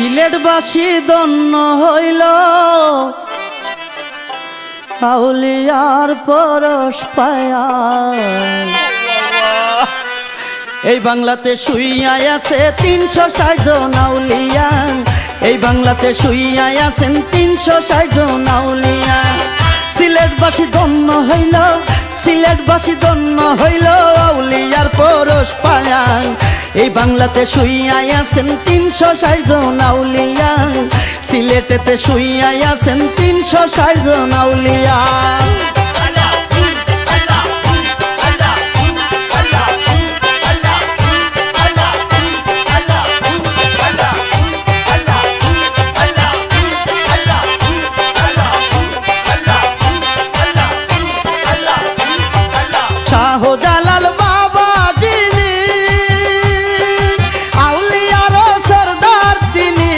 সিলেটবাসী ধন্য হইল আউলিয়ার পরশ পায়া। এই বাংলাতে শুইয়া আছে ৩৬০ জন আউলিয়া, এই বাংলাতে শুইয়া আছেন ৩৬০ জন আউলিয়া। সিলেটবাসী ধন্য হইল, সিলেটবাসী ধন্য হইল আউলিয়ার পরশ পায়া। এই বাংলাতে শুইয়া আছেন ৩৬০ জন আউলিয়া, সিলেটেতে শুইয়া আছেন ৩৬০ জন আউলিয়া। শাহজালাল বাবা যিনি আউলিয়ার সরদার তিনি,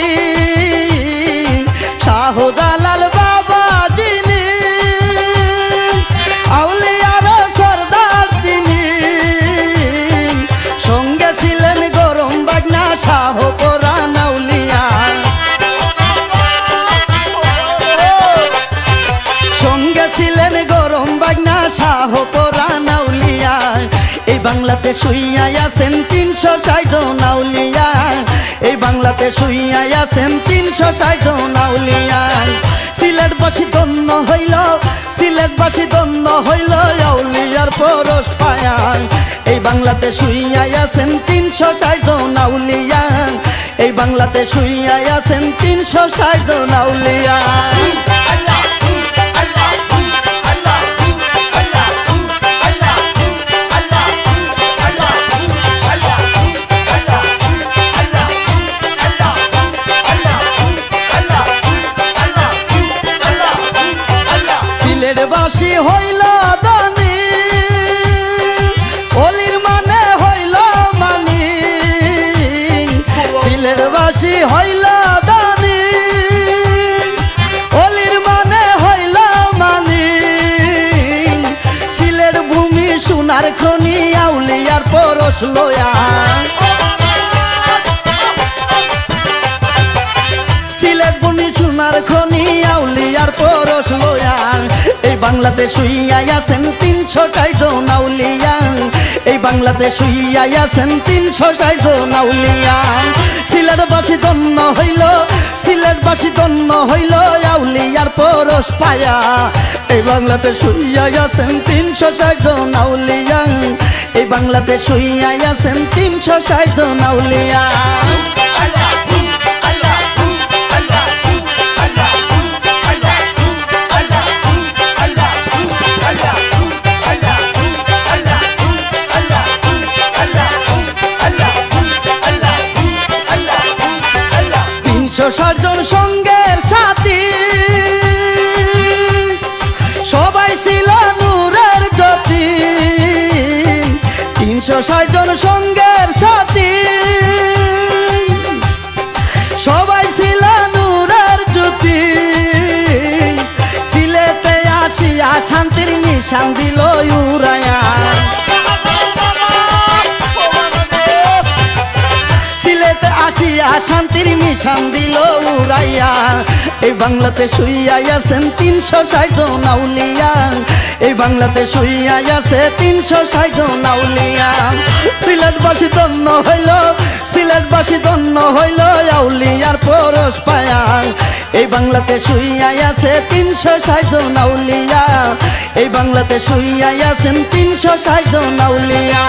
শাহজালাল বাবা যিনি আউলিয়ার সরদার তিনি, সঙ্গে ছিলেন গরম বাজনা শাহ পরাণ আউলিয়া, সঙ্গে ছিলেন গরম বাজনা শাহ পরাণ আউলিয়া। এই বাংলাতে শুইয়া আছেন ৩৬০ জন আউলিয়া, এই বাংলাতে শুইয়া আছেন ৩৬০ জন আউলিয়া। সিলেটবাসী ধন্য হইল, সিলেটবাসী ধন্য হইল আউলিয়ার পরশ পায়া। এই বাংলাতে শুইয়া আছেন ৩৬০ জন আউলিয়া, এই বাংলাতে শুইয়া আছেন ৩৬০ জন আউলিয়া। সিলেটবাসী হইল ধনী, অলির মানে হইল মানি, সিলেটবাসী হইল ধনী, অলির মানে হইল মানি। সিলেট ভূমি সোনার খনি আউলিয়ার পরশ লয়া, সিলেট ভূমি সোনার খনি আউলিয়ার পরশ লয়া। এই বাংলাতে শুইয়া আছেন ৩৬০ জন আউলিয়া, এই বাংলাতে শুইয়া আছেন ৩৬০ জন আউলিয়া। সিলেটবাসী ধন্য হইল, সিলেটবাসী ধন্য হইল আউলিয়ার পরশ পায়া। এই বাংলাতে শুইয়া আছেন ৩৬০ জন আউলিয়া, এই বাংলাতে শুইয়া আছেন ৩৬০ জন আউলিয়া। জন সঙ্গের সাথী সবাই ছিল নূরের জ্যোতি, ৩৬০ জন সঙ্গের সাথী সবাই ছিল নূরের জ্যোতি। সিলেটে আসিয়া শান্তির নিশান দিল উড়ায়া, সিলেটে আসিয়া শান্তির নিশান দিল উড়াইয়া। এই বাংলাতে শুইয়া আছেন ৩৬০ জন আউলিয়া, এই বাংলাতে শুইয়া আছে ৩৬০ জন আউলিয়া। সিলেটবাসী ধন্য হইল, সিলেটবাসী ধন্য হইল আউলিয়ার পরশ পায়া। এই বাংলাতে শুইয়া আছে ৩৬০ জন আউলিয়া, এই বাংলাতে শুইয়া আছেন ৩৬০ জন আউলিয়া।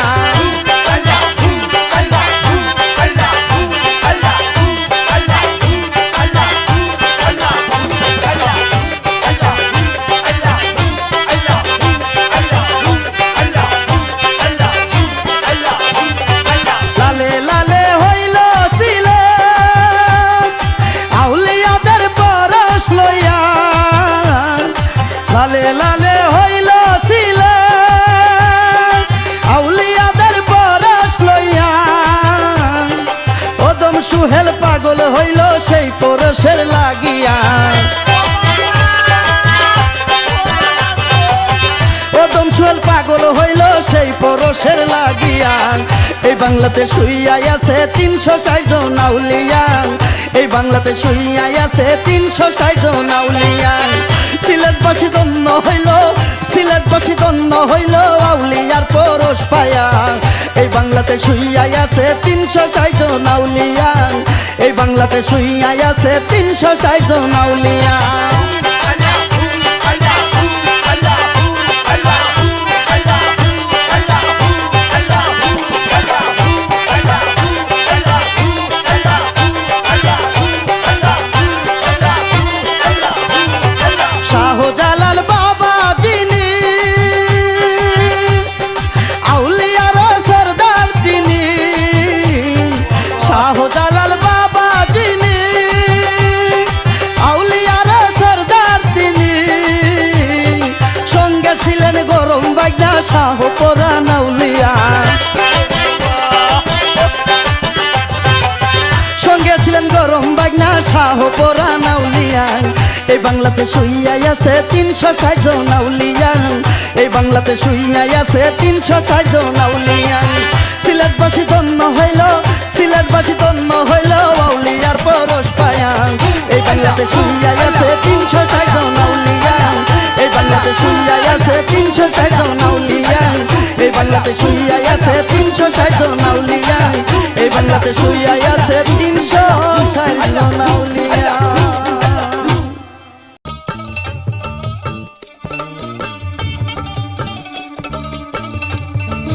লালে লালে হইল সিলেট আউলিয়াদের পরশের লাগিয়া এই বাংলাতে শুইয়াই আছে 360 জন আউলিয়া এই বাংলাতে শুইয়াই আছে 360 জন আউলিয়া সিলেটবাসী ধন্য হইল সিলেটবাসী ধন্য হইল আউলিয়ার পরশ পায়া এই বাংলাতে শুইয়াই আছে 360 জন আউলিয়া এই বাংলাতে শুইয়াই আছে 360 জন আউলিয়া শাহজালাল বাবা যিনি আউলিয়ার সরদার তিনি শাহজালাল বাবা যিনি আউলিয়ার সরদার তিনি সঙ্গে ছিলেন গরম বাগনা শাহ পরান আউলিয়া সঙ্গে ছিলেন গরম বাগনা শাহ পরান আউলিয়া এই বাংলাতে শুইয়াই আছে 360 জন আউলিয়া এই বাংলাতে শুইয়াই আছে 360 জন আউলিয়া সিলেটবাসী ধন্য হইল সিলেটবাসী ধন্য হইল আউলিয়ার পরশ পায়া এই বাংলাতে শুইয়াই আছে 360 জন আউলিয়া এই বাংলাতে শুইয়াই আছে 360 জন আউলিয়া এই বাংলাতে শুইয়াই আছে 360 জন আউলিয়া এই বাংলাতে শুইয়াই আছে 360 জন আউলিয়া